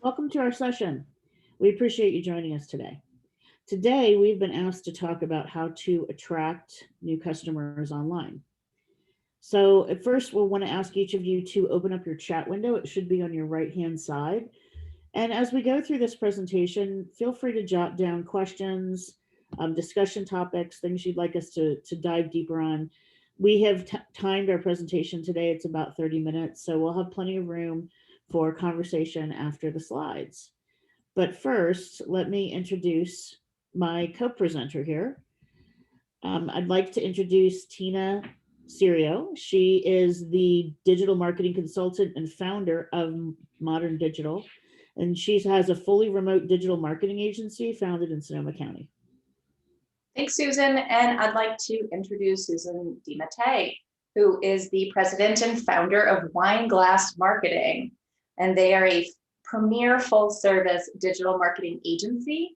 Welcome to our session. We appreciate you joining us today. Today, we've been asked to talk about how to attract new customers online. So, at first, we'll want to ask each of you to open up your chat window. It should be on your right hand side. And as we go through this presentation, feel free to jot down questions, discussion topics, things you'd like us to dive deeper on. We have timed our presentation today. It's about 30 minutes, so we'll have plenty of room for conversation after the slides. But first, let me introduce my co-presenter here. I'd like to introduce Tina Serio. She is the digital marketing consultant and founder of Modern Digital, and she has a fully remote digital marketing agency founded in Sonoma County. Thanks, Susan. And I'd like to introduce Susan DeMatei, who is the president and founder of WineGlass Marketing. And they are a premier full-service digital marketing agency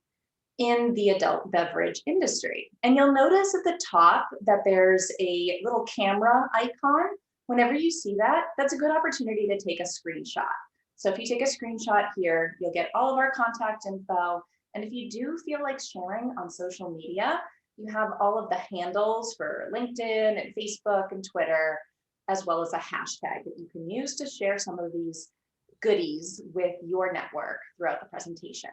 in the adult beverage industry. And you'll notice at the top that there's a little camera icon. Whenever you see that, that's a good opportunity to take a screenshot. So if you take a screenshot here, you'll get all of our contact info. And if you do feel like sharing on social media, you have all of the handles for LinkedIn and Facebook and Twitter, as well as a hashtag that you can use to share some of these goodies with your network throughout the presentation.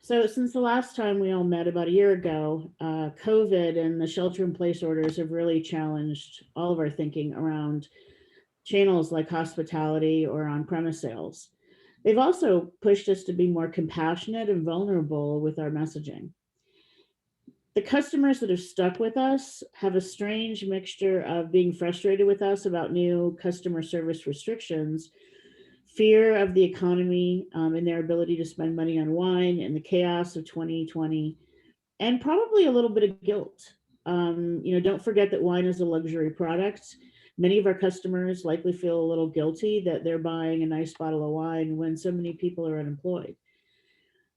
So since the last time we all met about a year ago, COVID and the shelter-in-place orders have really challenged all of our thinking around channels like hospitality or on-premise sales. They've also pushed us to be more compassionate and vulnerable with our messaging. The customers that have stuck with us have a strange mixture of being frustrated with us about new customer service restrictions, fear of the economy and their ability to spend money on wine and the chaos of 2020, and probably a little bit of guilt. Don't forget that wine is a luxury product. Many of our customers likely feel a little guilty that they're buying a nice bottle of wine when so many people are unemployed.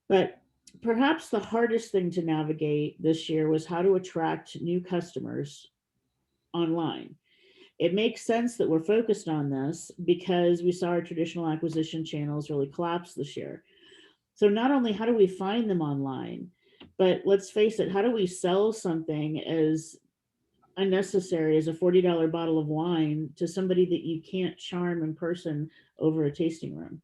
But perhaps the hardest thing to navigate this year was how to attract new customers online. It makes sense that we're focused on this because we saw our traditional acquisition channels really collapse this year. So not only how do we find them online, but let's face it, how do we sell something as unnecessary as a $40 bottle of wine to somebody that you can't charm in person over a tasting room?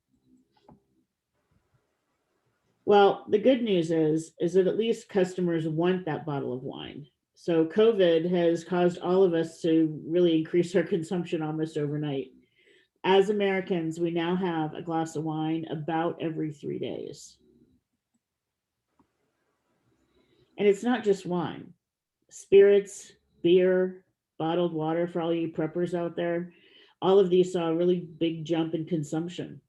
Well, the good news is that at least customers want that bottle of wine. So COVID has caused all of us to really increase our consumption almost overnight. As Americans, we now have a glass of wine about every 3 days. And it's not just wine. Spirits, beer, bottled water for all you preppers out there, all of these saw a really big jump in consumption.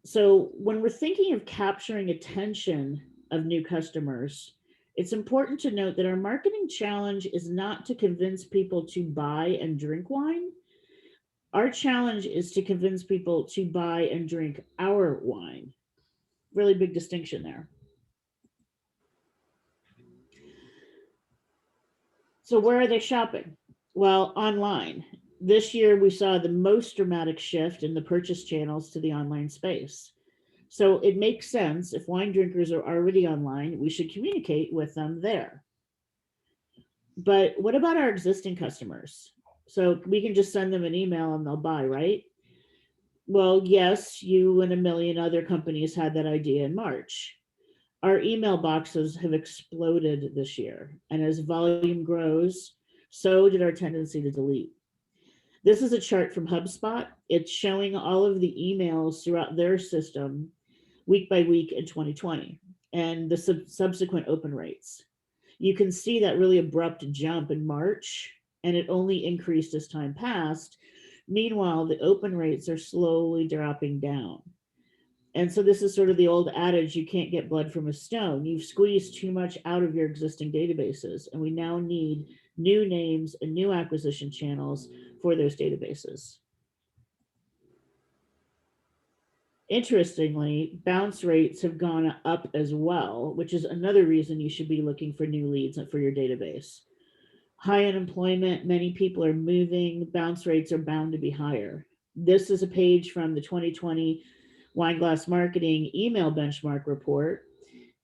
So when we're thinking of capturing attention of new customers, it's important to note that our marketing challenge is not to convince people to buy and drink wine. Our challenge is to convince people to buy and drink our wine. Really big distinction there. So where are they shopping? Well, online. This year, we saw the most dramatic shift in the purchase channels to the online space. So it makes sense if wine drinkers are already online, we should communicate with them there. But what about our existing customers? So we can just send them an email and they'll buy, right? Well, yes, you and a million other companies had that idea in March. Our email boxes have exploded this year, and as volume grows, so did our tendency to delete. This is a chart from HubSpot. It's showing all of the emails throughout their system week by week in 2020 and the subsequent open rates. You can see that really abrupt jump in March, and it only increased as time passed. Meanwhile, the open rates are slowly dropping down. And so this is sort of the old adage, you can't get blood from a stone. You've squeezed too much out of your existing databases, and we now need new names and new acquisition channels for those databases. Interestingly, bounce rates have gone up as well, which is another reason you should be looking for new leads for your database. High unemployment, many people are moving, bounce rates are bound to be higher. This is a page from the 2020 WineGlass Marketing email benchmark report.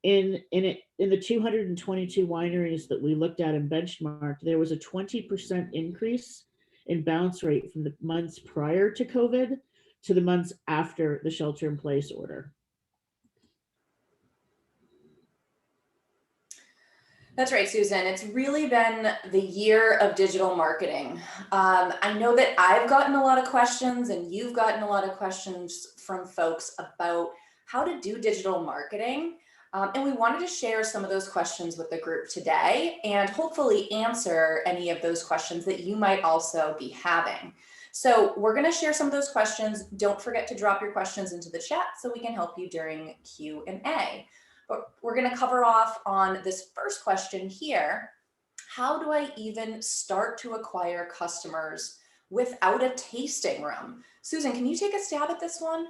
In the 222 wineries that we looked at and benchmarked, there was a 20% increase in bounce rate from the months prior to COVID to the months after the shelter in place order. That's right, Susan. It's really been the year of digital marketing. I know that I've gotten a lot of questions and you've gotten a lot of questions from folks about how to do digital marketing. And we wanted to share some of those questions with the group today and hopefully answer any of those questions that you might also be having. So we're going to share some of those questions. Don't forget to drop your questions into the chat so we can help you during Q&A. But we're going to cover off on this first question here. How do I even start to acquire customers without a tasting room? Susan, can you take a stab at this one?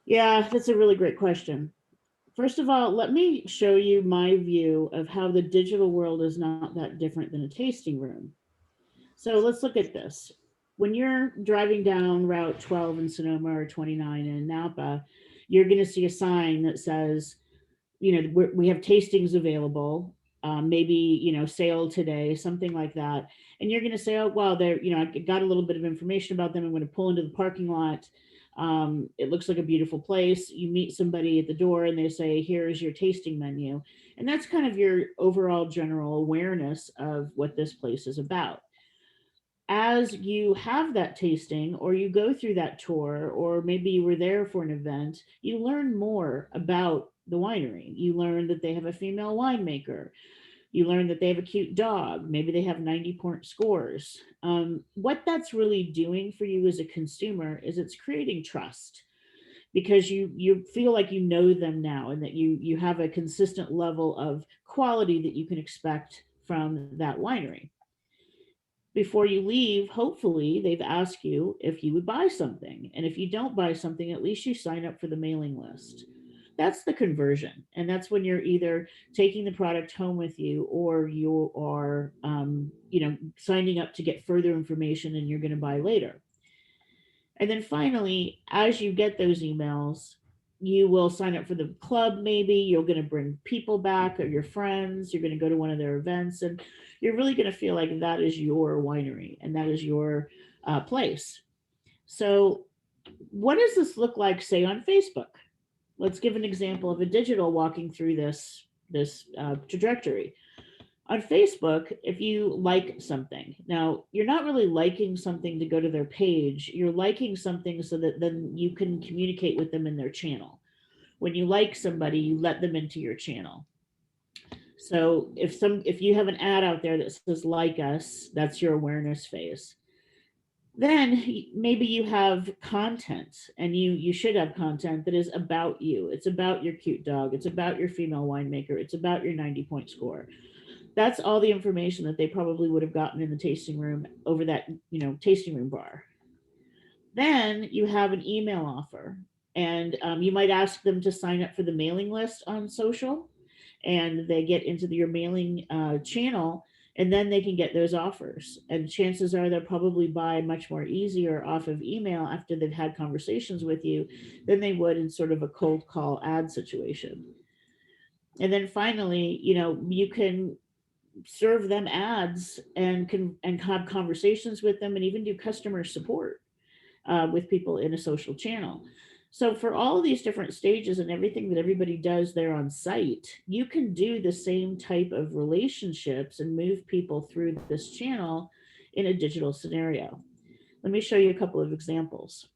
Yeah, that's a really great question. First of all, let me show you my view of how the digital world is not that different than a tasting room. So let's look at this. When you're driving down Route 12 in Sonoma or 29 in Napa, you're going to see a sign that says, we have tastings available, maybe, sale today, something like that. And you're going to say, oh, well, I got a little bit of information about them. I'm going to pull into the parking lot. It looks like a beautiful place. You meet somebody at the door and they say, here's your tasting menu. And that's kind of your overall general awareness of what this place is about. As you have that tasting or you go through that tour, or maybe you were there for an event, you learn more about the winery. You learn that they have a female winemaker. You learn that they have a cute dog. Maybe they have 90-point scores. What that's really doing for you as a consumer is it's creating trust, because you feel like you know them now and that you have a consistent level of quality that you can expect from that winery. Before you leave, hopefully they've asked you if you would buy something. And if you don't buy something, at least you sign up for the mailing list. That's the conversion. And that's when you're either taking the product home with you, or you are, signing up to get further information and you're going to buy later. And then finally, as you get those emails, you will sign up for the club. Maybe you're going to bring people back or your friends. You're going to go to one of their events, and you're really going to feel like that is your winery and that is your place. So what does this look like, say, on Facebook? Let's give an example of a digital walking through this trajectory. On Facebook, if you like something, now you're not really liking something to go to their page, you're liking something so that then you can communicate with them in their channel. When you like somebody, you let them into your channel. So if you have an ad out there that says like us, that's your awareness phase. Then maybe you have content, and you should have content that is about you. It's about your cute dog, it's about your female winemaker, it's about your 90-point score. That's all the information that they probably would have gotten in the tasting room over that, tasting room bar. Then you have an email offer, and you might ask them to sign up for the mailing list on social, and they get into your mailing channel, and then they can get those offers. And chances are they'll probably buy much more easier off of email after they've had conversations with you than they would in sort of a cold call ad situation. And then finally, you can serve them ads and have conversations with them and even do customer support with people in a social channel. So for all of these different stages and everything that everybody does there on site, you can do the same type of relationships and move people through this channel in a digital scenario. Let me show you a couple of examples.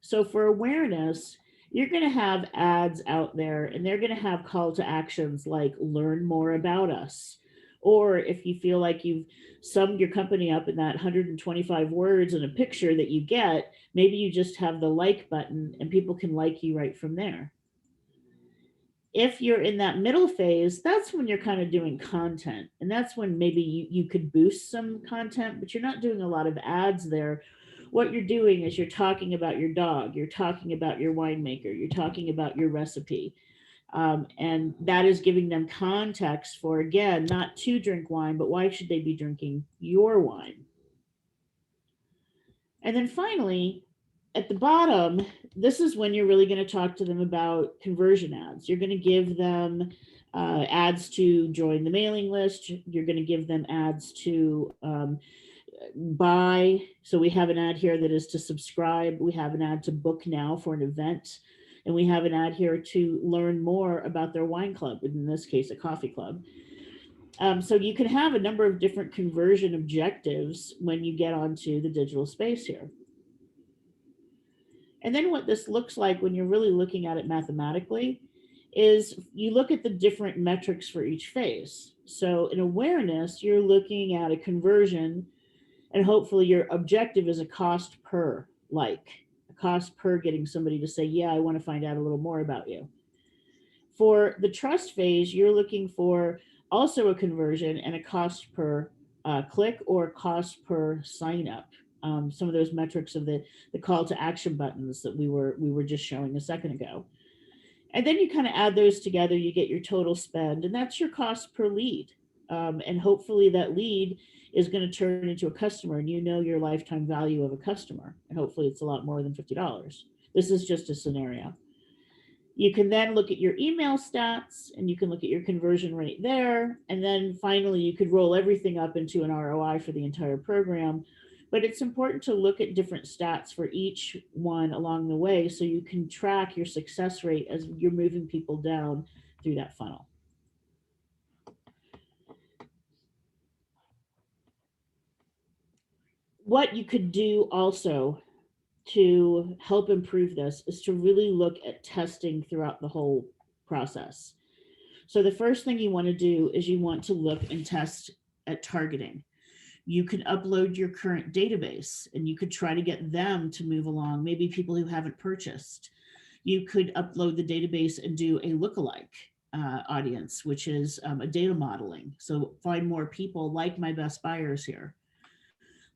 So for awareness, you're going to have ads out there, and they're going to have call to actions like learn more about us. Or if you feel like you've summed your company up in that 125 words in a picture that you get, maybe you just have the like button and people can like you right from there. If you're in that middle phase, that's when you're kind of doing content. And that's when maybe you could boost some content, but you're not doing a lot of ads there. What you're doing is you're talking about your dog, you're talking about your winemaker, you're talking about your recipe. And that is giving them context for, again, not to drink wine, but why should they be drinking your wine? And then finally, at the bottom, this is when you're really going to talk to them about conversion ads. You're going to give them ads to join the mailing list. You're going to give them ads to buy. So we have an ad here that is to subscribe. We have an ad to book now for an event. And we have an ad here to learn more about their wine club, in this case, a coffee club. So you can have a number of different conversion objectives when you get onto the digital space here. And then what this looks like when you're really looking at it mathematically is you look at the different metrics for each phase. So in awareness, you're looking at a conversion, and hopefully your objective is a cost per like, a cost per getting somebody to say, yeah, I want to find out a little more about you. For the trust phase, you're looking for also a conversion and a cost per click or cost per sign up. Some of those metrics of the call to action buttons that we were just showing a second ago. And then you kind of add those together, you get your total spend, and that's your cost per lead. And hopefully that lead is going to turn into a customer, and you know your lifetime value of a customer. And hopefully it's a lot more than $50. This is just a scenario. You can then look at your email stats, and you can look at your conversion rate there. And then finally, you could roll everything up into an ROI for the entire program. But it's important to look at different stats for each one along the way so you can track your success rate as you're moving people down through that funnel. What you could do also to help improve this is to really look at testing throughout the whole process. So the first thing you want to do is you want to look and test at targeting. You can upload your current database and you could try to get them to move along, maybe people who haven't purchased. You could upload the database and do a lookalike audience, which is a data modeling. So find more people like my best buyers here.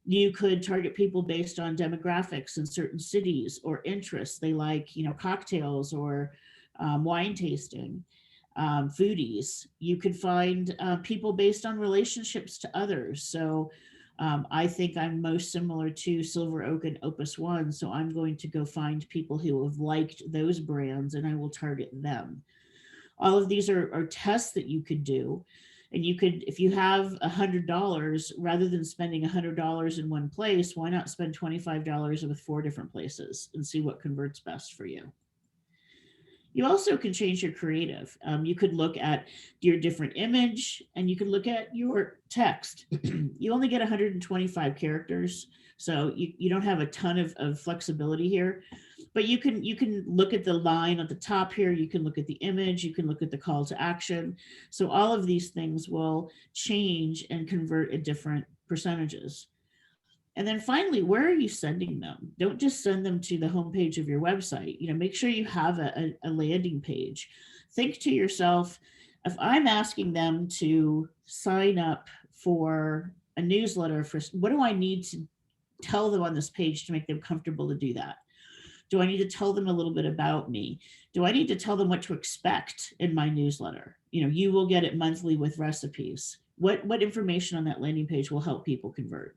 You could target people based on demographics in certain cities or interests. They like, cocktails or wine tasting, foodies. You could find people based on relationships to others. So I think I'm most similar to Silver Oak and Opus One. So I'm going to go find people who have liked those brands and I will target them. All of these are tests that you could do. And you could, if you have $100, rather than spending $100 in one place, why not spend $25 with 4 different places and see what converts best for you? You also can change your creative. You could look at your different image and you could look at your text. You only get 125 characters, so you don't have a ton of flexibility here. But you can look at the line at the top here. You can look at the image. You can look at the call to action. So all of these things will change and convert at different percentages. And then finally, where are you sending them? Don't just send them to the homepage of your website. Make sure you have a landing page. Think to yourself, if I'm asking them to sign up for a newsletter, what do I need to tell them on this page to make them comfortable to do that? Do I need to tell them a little bit about me? Do I need to tell them what to expect in my newsletter? You will get it monthly with recipes. What information on that landing page will help people convert?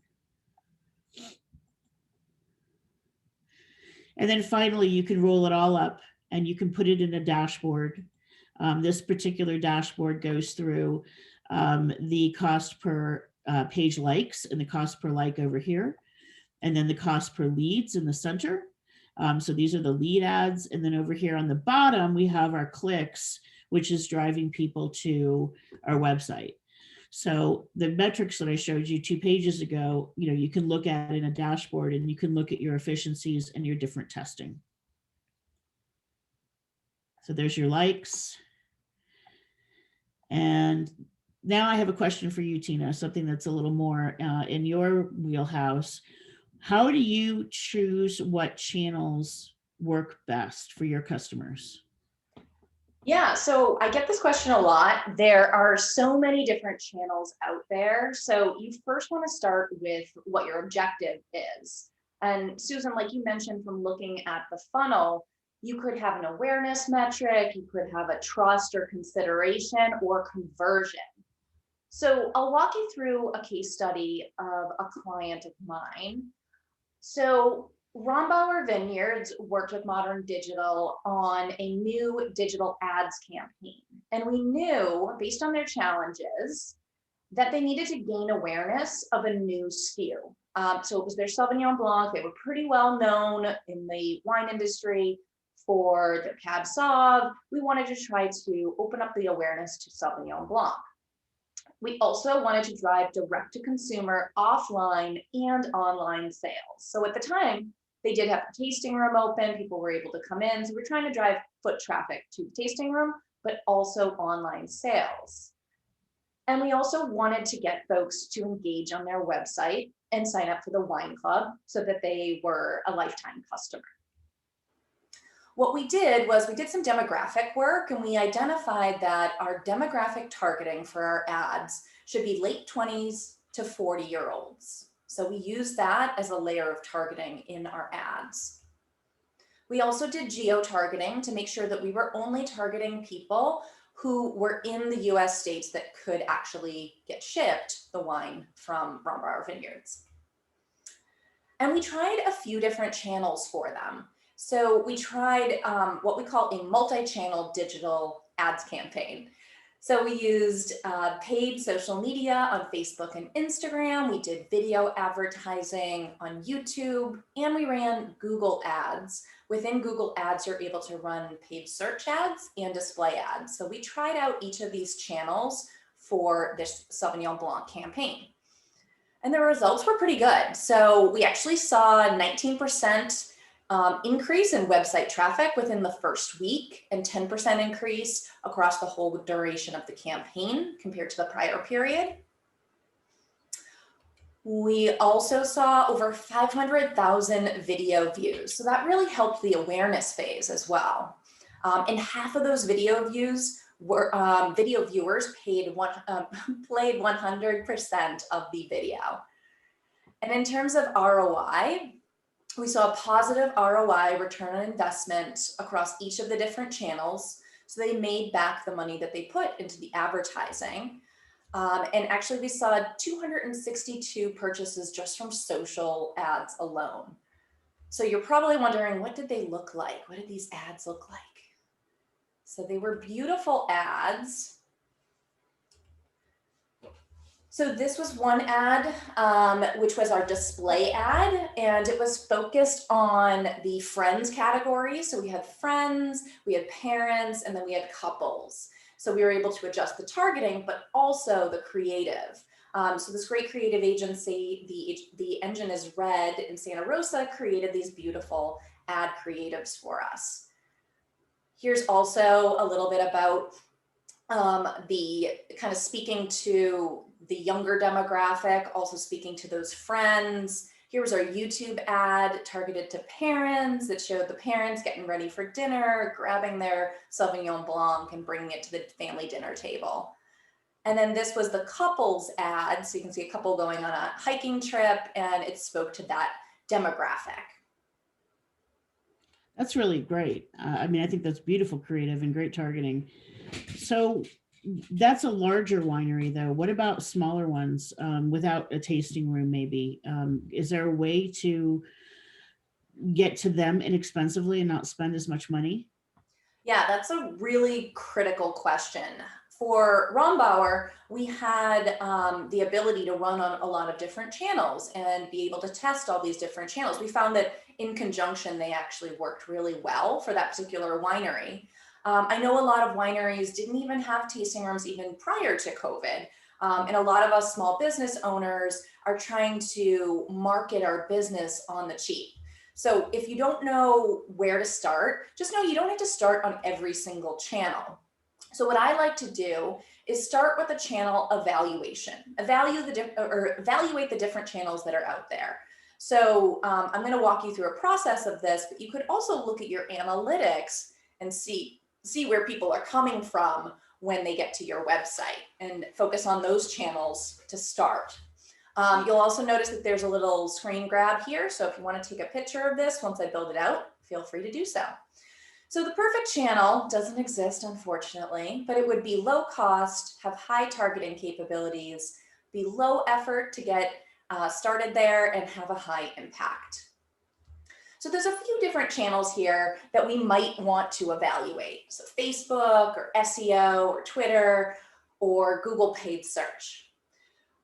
And then finally, you can roll it all up and you can put it in a dashboard. This particular dashboard goes through the cost per page likes and the cost per like over here, and then the cost per leads in the center. So these are the lead ads. And then over here on the bottom, we have our clicks, which is driving people to our website. So the metrics that I showed you 2 pages ago, you can look at in a dashboard and you can look at your efficiencies and your different testing. So there's your likes. And now I have a question for you, Tina, something that's a little more in your wheelhouse. How do you choose what channels work best for your customers? Yeah, so I get this question a lot. There are so many different channels out there. So you first want to start with what your objective is. And Susan, like you mentioned, from looking at the funnel, you could have an awareness metric, you could have a trust or consideration or conversion. So I'll walk you through a case study of a client of mine. So Rombauer Vineyards worked with Modern Digital on a new digital ads campaign. And we knew, based on their challenges, that they needed to gain awareness of a new SKU. So it was their Sauvignon Blanc. They were pretty well known in the wine industry for their Cab Sauv. We wanted to try to open up the awareness to Sauvignon Blanc. We also wanted to drive direct to consumer offline and online sales. So at the time, they did have the tasting room open, people were able to come in. So we're trying to drive foot traffic to the tasting room, but also online sales. And we also wanted to get folks to engage on their website and sign up for the wine club so that they were a lifetime customer. What we did was we did some demographic work, and we identified that our demographic targeting for our ads should be late 20s to 40-year-olds. So we used that as a layer of targeting in our ads. We also did geo-targeting to make sure that we were only targeting people who were in the US states that could actually get shipped the wine from Rombauer Vineyards. And we tried a few different channels for them. So we tried what we call a multi-channel digital ads campaign. So we used paid social media on Facebook and Instagram. We did video advertising on YouTube, and we ran Google ads. Within Google ads, you're able to run paid search ads and display ads. So we tried out each of these channels for this Sauvignon Blanc campaign. And the results were pretty good. So we actually saw 19% increase in website traffic within the first week, and 10% increase across the whole duration of the campaign compared to the prior period. We also saw over 500,000 video views. So that really helped the awareness phase as well. And half of those video views were video viewers played 100% of the video. And in terms of ROI, we saw a positive ROI, return on investment, across each of the different channels. So they made back the money that they put into the advertising. And actually we saw 262 purchases just from social ads alone. So you're probably wondering, what did they look like? What did these ads look like? So they were beautiful ads. So this was one ad, which was our display ad, and it was focused on the friends category. So we had friends, we had parents, and then we had couples. So we were able to adjust the targeting, but also the creative. So this great creative agency, the Engine is Red in Santa Rosa, created these beautiful ad creatives for us. Here's also a little bit about the kind of speaking to the younger demographic, also speaking to those friends. Here was our YouTube ad targeted to parents that showed the parents getting ready for dinner, grabbing their Sauvignon Blanc and bringing it to the family dinner table. And then this was the couples ad. So you can see a couple going on a hiking trip, and it spoke to that demographic. That's really great. I mean, I think that's beautiful, creative, and great targeting. So that's a larger winery, though. What about smaller ones without a tasting room, maybe? Is there a way to get to them inexpensively and not spend as much money? Yeah, that's a really critical question. For Rombauer, we had the ability to run on a lot of different channels and be able to test all these different channels. We found that in conjunction, they actually worked really well for that particular winery. I know a lot of wineries didn't even have tasting rooms even prior to COVID. And a lot of us small business owners are trying to market our business on the cheap. So if you don't know where to start, just know you don't have to start on every single channel. So what I like to do is start with a channel evaluation, evaluate the different channels that are out there. So I'm going to walk you through a process of this, but you could also look at your analytics and see where people are coming from when they get to your website and focus on those channels to start. You'll also notice that there's a little screen grab here. So if you want to take a picture of this once I build it out, feel free to do so. So the perfect channel doesn't exist, unfortunately, but it would be low cost, have high targeting capabilities, be low effort to get started there, and have a high impact. So there's a few different channels here that we might want to evaluate. So Facebook or SEO or Twitter or Google paid search.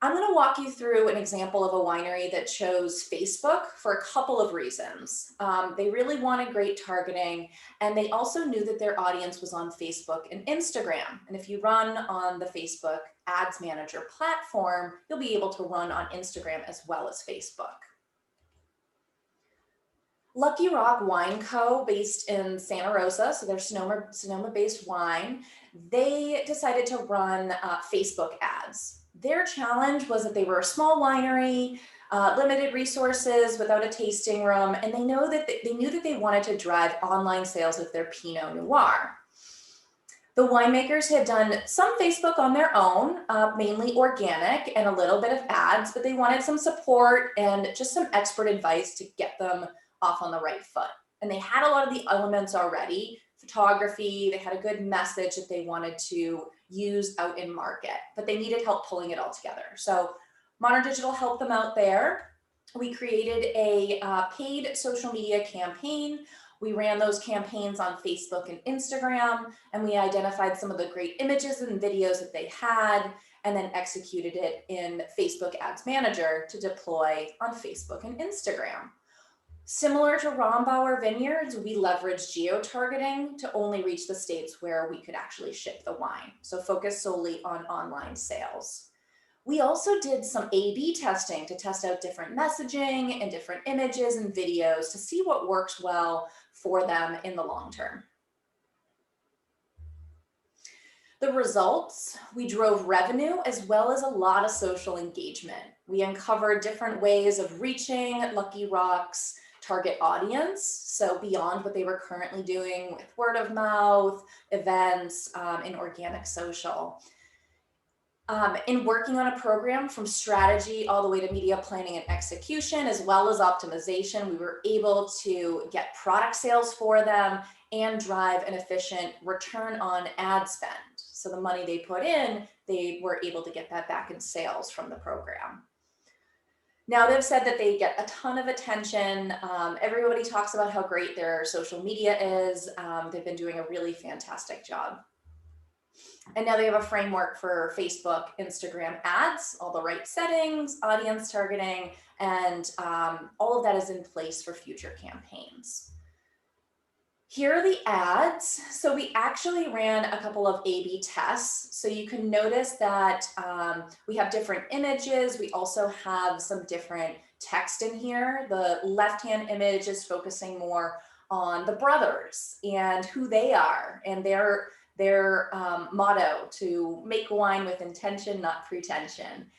I'm going to walk you through an example of a winery that chose Facebook for a couple of reasons. They really wanted great targeting, and they also knew that their audience was on Facebook and Instagram. And if you run on the Facebook Ads Manager platform, you'll be able to run on Instagram as well as Facebook. Lucky Rock Wine Co., based in Santa Rosa, so they're Sonoma-based wine, they decided to run Facebook ads. Their challenge was that they were a small winery, limited resources, without a tasting room, and they knew that they wanted to drive online sales of their Pinot Noir. The winemakers had done some Facebook on their own, mainly organic and a little bit of ads, but they wanted some support and just some expert advice to get them off on the right foot. And they had a lot of the elements already, photography, they had a good message that they wanted to use out in market, but they needed help pulling it all together. So Modern Digital helped them out there. We created a paid social media campaign. We ran those campaigns on Facebook and Instagram, and we identified some of the great images and videos that they had, and then executed it in Facebook Ads Manager to deploy on Facebook and Instagram. Similar to Rombauer Vineyards, we leveraged geo-targeting to only reach the states where we could actually ship the wine, so focus solely on online sales. We also did some A/B testing to test out different messaging and different images and videos to see what works well for them in the long term. The results, we drove revenue as well as a lot of social engagement. We uncovered different ways of reaching Lucky Rock's target audience, so beyond what they were currently doing with word of mouth, events, and organic social. In working on a program from strategy all the way to media planning and execution, as well as optimization, we were able to get product sales for them and drive an efficient return on ad spend. So the money they put in, they were able to get that back in sales from the program. Now they've said that they get a ton of attention. Everybody talks about how great their social media is. They've been doing a really fantastic job. And now they have a framework for Facebook, Instagram ads, all the right settings, audience targeting, and all of that is in place for future campaigns. Here are the ads. So we actually ran a couple of A/B tests. So you can notice that we have different images. We also have some different text in here. The left-hand image is focusing more on the brothers and who they are and their motto, to make wine with intention, not pretension.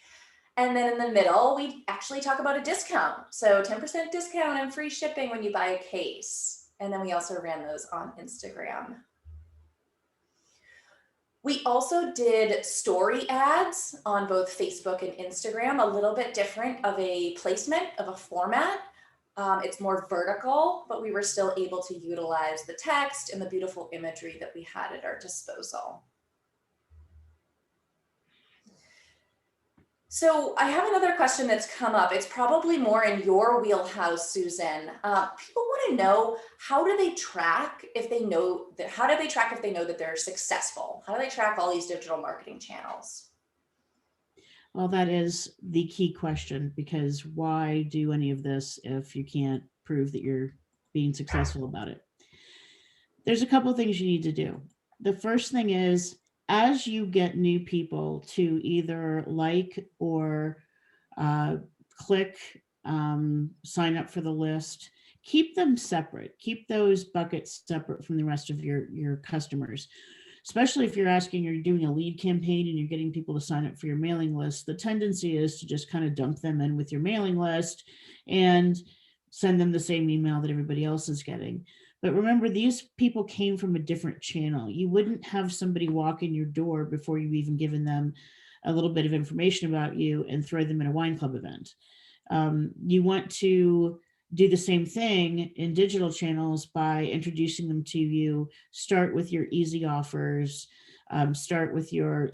And then in the middle, we actually talk about a discount. So 10% discount and free shipping when you buy a case. And then we also ran those on Instagram. We also did story ads on both Facebook and Instagram, a little bit different of a placement, of a format. It's more vertical, but we were still able to utilize the text and the beautiful imagery that we had at our disposal. So I have another question that's come up. It's probably more in your wheelhouse, Susan. People want to know, how do they track if they know that they're successful? How do they track all these digital marketing channels? Well, that is the key question, because why do any of this if you can't prove that you're being successful about it? There's a couple of things you need to do. The first thing is, as you get new people to either like or click, sign up for the list, keep them separate. Keep those buckets separate from the rest of your customers. Especially if you're doing a lead campaign and you're getting people to sign up for your mailing list, the tendency is to just kind of dump them in with your mailing list and send them the same email that everybody else is getting. But remember, these people came from a different channel. You wouldn't have somebody walk in your door before you've even given them a little bit of information about you and throw them in a wine club event. You want to do the same thing in digital channels by introducing them to you. Start with your easy offers, start with your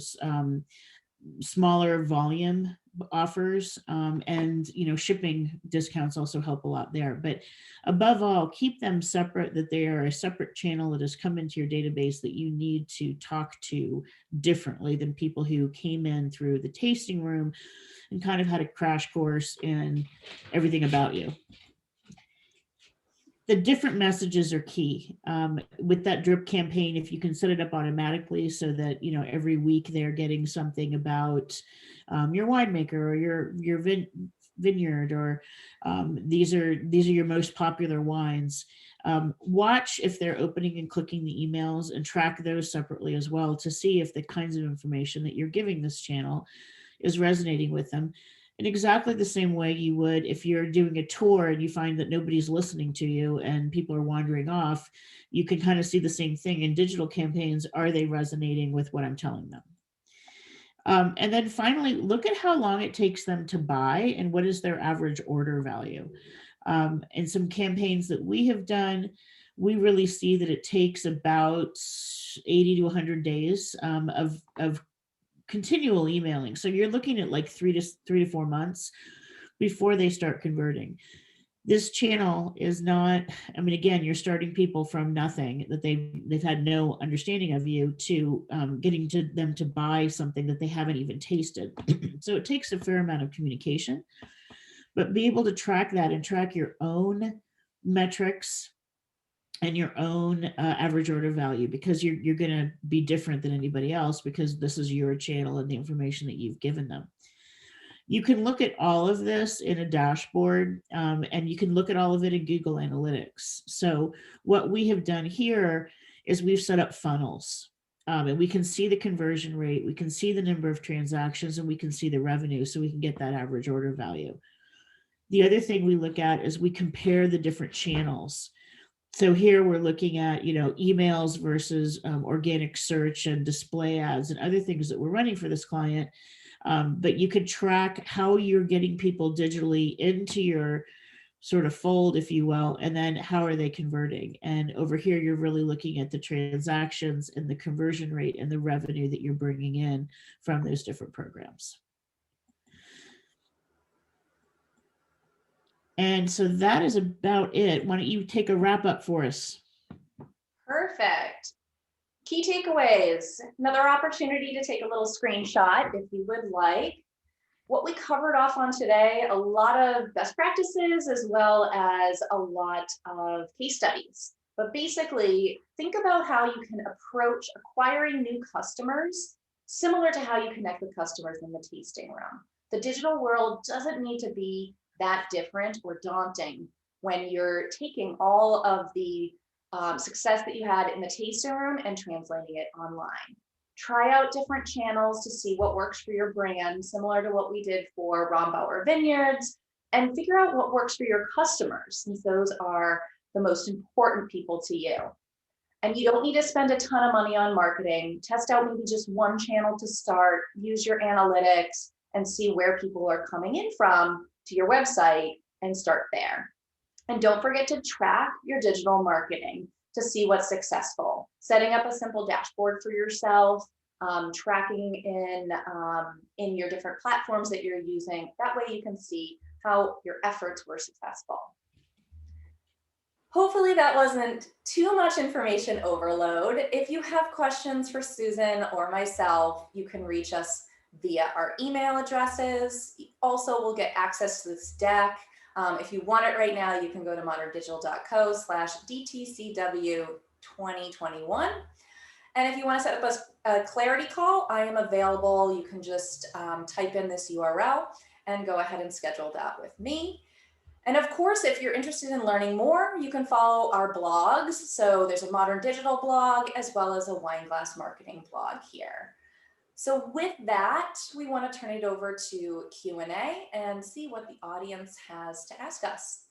smaller volume offers, and shipping discounts also help a lot there. But above all, keep them separate, that they are a separate channel that has come into your database that you need to talk to differently than people who came in through the tasting room and kind of had a crash course in everything about you. The different messages are key. With that drip campaign, if you can set it up automatically so that every week they're getting something about your winemaker or your vineyard, or these are your most popular wines. Watch if they're opening and clicking the emails, and track those separately as well to see if the kinds of information that you're giving this channel is resonating with them. In exactly the same way you would if you're doing a tour and you find that nobody's listening to you and people are wandering off, you can kind of see the same thing in digital campaigns. Are they resonating with what I'm telling them? And then finally, look at how long it takes them to buy and what is their average order value. In some campaigns that we have done, we really see that it takes about 80 to 100 days of continual emailing. So you're looking at like 3 to 4 months before they start converting. This channel is not, again, you're starting people from nothing, that they've had no understanding of you, to getting to them to buy something that they haven't even tasted. So it takes a fair amount of communication, but be able to track that and track your own metrics and your own average order value, because you're going to be different than anybody else, because this is your channel and the information that you've given them. You can look at all of this in a dashboard, and you can look at all of it in Google Analytics. So what we have done here is we've set up funnels, and we can see the conversion rate, we can see the number of transactions, and we can see the revenue, so we can get that average order value. The other thing we look at is we compare the different channels. So here we're looking at, emails versus organic search and display ads and other things that we're running for this client. But you could track how you're getting people digitally into your sort of fold, if you will, and then how are they converting. And over here, you're really looking at the transactions and the conversion rate and the revenue that you're bringing in from those different programs. And so that is about it. Why don't you take a wrap up for us? Perfect. Key takeaways. Another opportunity to take a little screenshot if you would like. What we covered off on today, a lot of best practices as well as a lot of case studies. But basically, think about how you can approach acquiring new customers similar to how you connect with customers in the tasting room. The digital world doesn't need to be that different or daunting when you're taking all of the success that you had in the tasting room and translating it online. Try out different channels to see what works for your brand, similar to what we did for Rombauer Vineyards, and figure out what works for your customers, since those are the most important people to you. And you don't need to spend a ton of money on marketing. Test out maybe just one channel to start, use your analytics, and see where people are coming in from to your website and start there. And don't forget to track your digital marketing to see what's successful. Setting up a simple dashboard for yourself, tracking in your different platforms that you're using. That way you can see how your efforts were successful. Hopefully that wasn't too much information overload. If you have questions for Susan or myself, you can reach us via our email addresses. Also, we'll get access to this deck. If you want it right now, you can go to moderndigital.co/DTCW2021. And if you want to set up a clarity call, I am available. You can just type in this URL and go ahead and schedule that with me. And of course, if you're interested in learning more, you can follow our blogs. So there's a Modern Digital blog as well as a WineGlass marketing blog here. So with that, we want to turn it over to Q&A and see what the audience has to ask us.